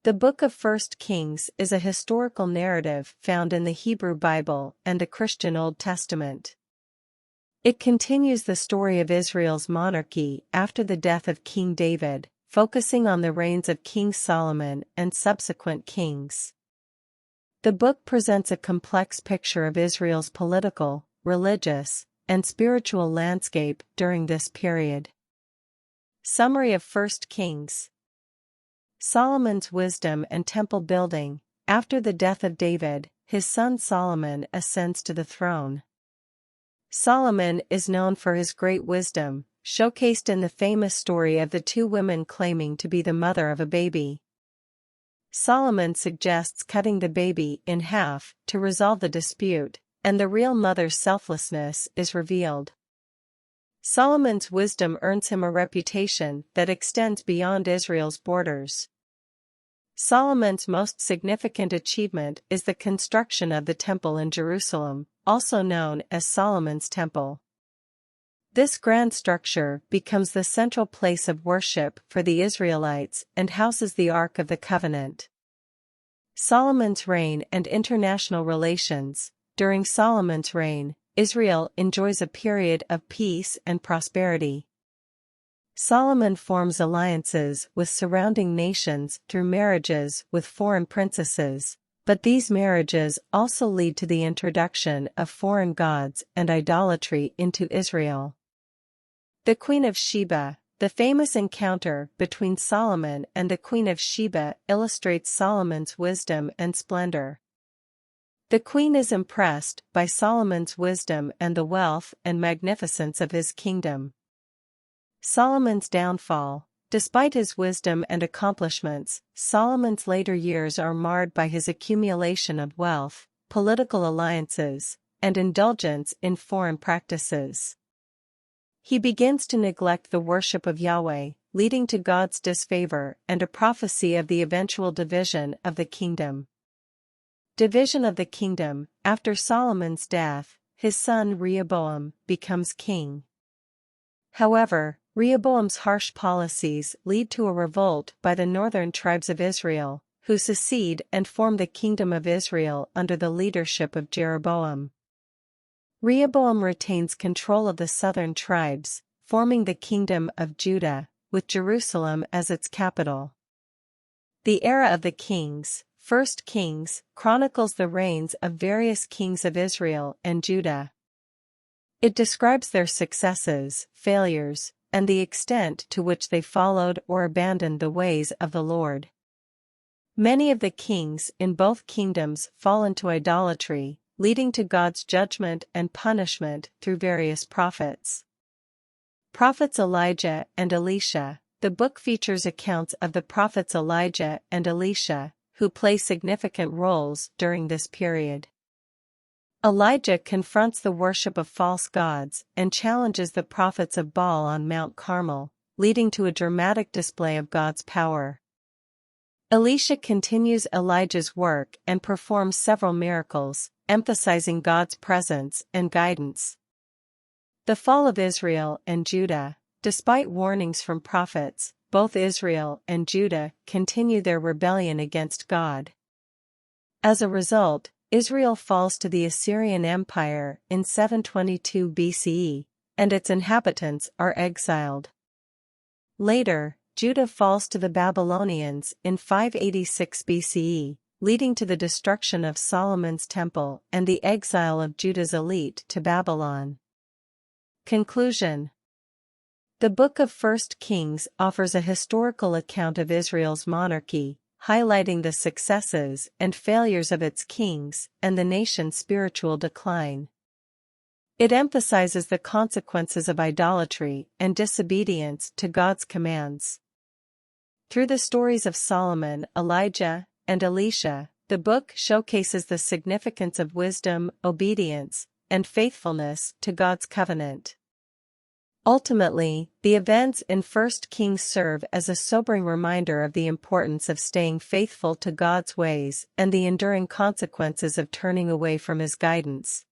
The Book of First Kings is a historical narrative found in the Hebrew Bible and the Christian Old Testament. It continues the story of Israel's monarchy after the death of King David, focusing on the reigns of King Solomon and subsequent kings. The book presents a complex picture of Israel's political, religious, and spiritual landscape during this period. Summary of First Kings. Solomon's wisdom and temple building. After the death of David, his son Solomon ascends to the throne. Solomon is known for his great wisdom, showcased in the famous story of the two women claiming to be the mother of a baby. Solomon suggests cutting the baby in half to resolve the dispute, and the real mother's selflessness is revealed. Solomon's wisdom earns him a reputation that extends beyond Israel's borders. Solomon's most significant achievement is the construction of the Temple in Jerusalem, also known as Solomon's Temple. This grand structure becomes the central place of worship for the Israelites and houses the Ark of the Covenant. Solomon's reign and international relations. During Solomon's reign, Israel enjoys a period of peace and prosperity. Solomon forms alliances with surrounding nations through marriages with foreign princesses, but these marriages also lead to the introduction of foreign gods and idolatry into Israel. The Queen of Sheba. The famous encounter between Solomon and the Queen of Sheba illustrates Solomon's wisdom and splendor. The queen is impressed by Solomon's wisdom and the wealth and magnificence of his kingdom. Solomon's downfall. Despite his wisdom and accomplishments, Solomon's later years are marred by his accumulation of wealth, political alliances, and indulgence in foreign practices. He begins to neglect the worship of Yahweh, leading to God's disfavor and a prophecy of the eventual division of the kingdom. Division of the kingdom. After Solomon's death, his son Rehoboam becomes king. However, Rehoboam's harsh policies lead to a revolt by the northern tribes of Israel, who secede and form the kingdom of Israel under the leadership of Jeroboam. Rehoboam retains control of the southern tribes, forming the kingdom of Judah, with Jerusalem as its capital. The era of the kings. First Kings chronicles the reigns of various kings of Israel and Judah. It describes their successes, failures, and the extent to which they followed or abandoned the ways of the Lord. Many of the kings in both kingdoms fall into idolatry, leading to God's judgment and punishment through various prophets. Prophets Elijah and Elisha. The book features accounts of the prophets Elijah and Elisha, who play significant roles during this period. Elijah confronts the worship of false gods and challenges the prophets of Baal on Mount Carmel, leading to a dramatic display of God's power. Elisha continues Elijah's work and performs several miracles, emphasizing God's presence and guidance. The fall of Israel and Judah. Despite warnings from prophets, both Israel and Judah continue their rebellion against God. As a result, Israel falls to the Assyrian Empire in 722 BCE, and its inhabitants are exiled. Later, Judah falls to the Babylonians in 586 BCE, leading to the destruction of Solomon's temple and the exile of Judah's elite to Babylon. Conclusion. The Book of First Kings offers a historical account of Israel's monarchy, highlighting the successes and failures of its kings and the nation's spiritual decline. It emphasizes the consequences of idolatry and disobedience to God's commands. Through the stories of Solomon, Elijah, and Elisha, the book showcases the significance of wisdom, obedience, and faithfulness to God's covenant. Ultimately, the events in First Kings serve as a sobering reminder of the importance of staying faithful to God's ways and the enduring consequences of turning away from His guidance.